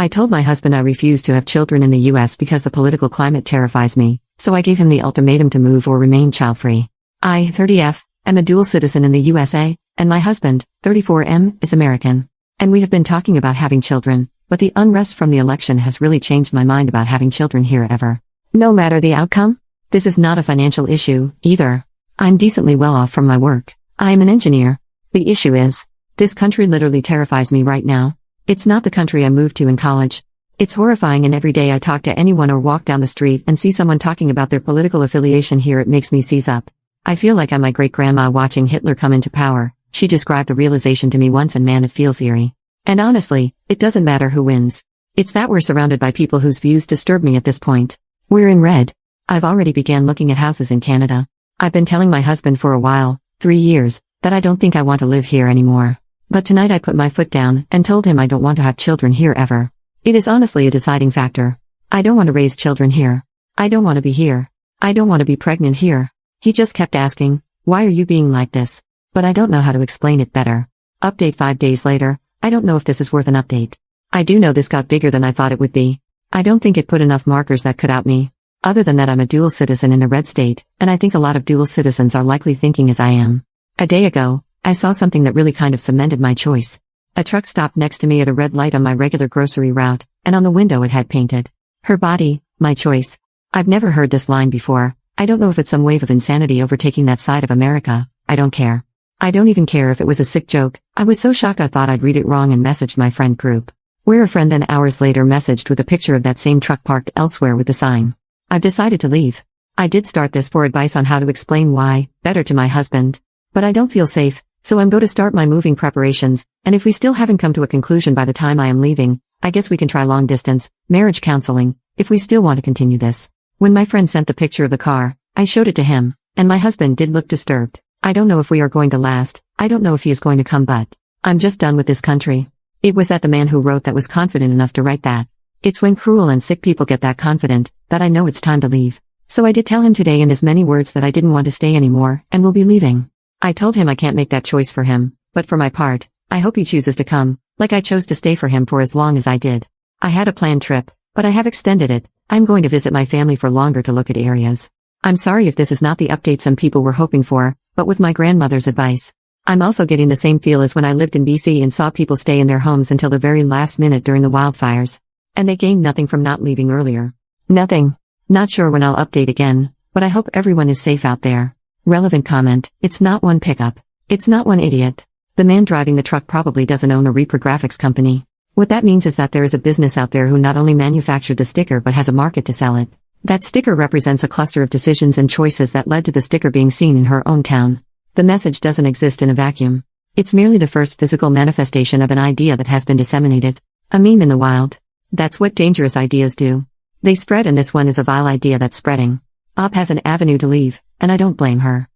I told my husband I refuse to have children in the US because the political climate terrifies me, so I gave him the ultimatum to move or remain child-free. I, 30F, am a dual citizen in the USA, and my husband, 34M, is American. And we have been talking about having children, but the unrest from the election has really changed my mind about having children here ever. No matter the outcome, this is not a financial issue, either. I'm decently well off from my work. I am an engineer. The issue is, this country literally terrifies me right now. It's not the country I moved to in college. It's horrifying, and every day I talk to anyone or walk down the street and see someone talking about their political affiliation here, it makes me seize up. I feel like I'm my great-grandma watching Hitler come into power. She described the realization to me once, and man, it feels eerie. And honestly, it doesn't matter who wins. It's that we're surrounded by people whose views disturb me at this point. We're in red. I've already began looking at houses in Canada. I've been telling my husband for a while, 3 years, that I don't think I want to live here anymore. But tonight I put my foot down and told him I don't want to have children here ever. It is honestly a deciding factor. I don't want to raise children here. I don't want to be here. I don't want to be pregnant here. He just kept asking, why are you being like this? But I don't know how to explain it better. Update 5 days later. I don't know if this is worth an update. I do know this got bigger than I thought it would be. I don't think it put enough markers that could out me. Other than that, I'm a dual citizen in a red state, and I think a lot of dual citizens are likely thinking as I am. A day ago, I saw something that really kind of cemented my choice. A truck stopped next to me at a red light on my regular grocery route, and on the window it had painted, "Her body, my choice." I've never heard this line before. I don't know if it's some wave of insanity overtaking that side of America. I don't care. I don't even care if it was a sick joke. I was so shocked I thought I'd read it wrong and messaged my friend group. Where a friend then hours later messaged with a picture of that same truck parked elsewhere with the sign. I've decided to leave. I did start this for advice on how to explain why, better to my husband. But I don't feel safe. So I'm going to start my moving preparations, and if we still haven't come to a conclusion by the time I am leaving, I guess we can try long distance, marriage counseling, if we still want to continue this. When my friend sent the picture of the car, I showed it to him, and my husband did look disturbed. I don't know if we are going to last, I don't know if he is going to come, but I'm just done with this country. It was that the man who wrote that was confident enough to write that. It's when cruel and sick people get that confident, that I know it's time to leave. So I did tell him today in as many words that I didn't want to stay anymore, and will be leaving. I told him I can't make that choice for him, but for my part, I hope he chooses to come, like I chose to stay for him for as long as I did. I had a planned trip, but I have extended it. I'm going to visit my family for longer to look at areas. I'm sorry if this is not the update some people were hoping for, but with my grandmother's advice. I'm also getting the same feel as when I lived in BC and saw people stay in their homes until the very last minute during the wildfires. And they gained nothing from not leaving earlier. Nothing. Not sure when I'll update again, but I hope everyone is safe out there. Relevant comment, it's not one pickup. It's not one idiot. The man driving the truck probably doesn't own a reprographics company. What that means is that there is a business out there who not only manufactured the sticker but has a market to sell it. That sticker represents a cluster of decisions and choices that led to the sticker being seen in her own town. The message doesn't exist in a vacuum. It's merely the first physical manifestation of an idea that has been disseminated. A meme in the wild. That's what dangerous ideas do. They spread, and this one is a vile idea that's spreading. Op has an avenue to leave, and I don't blame her.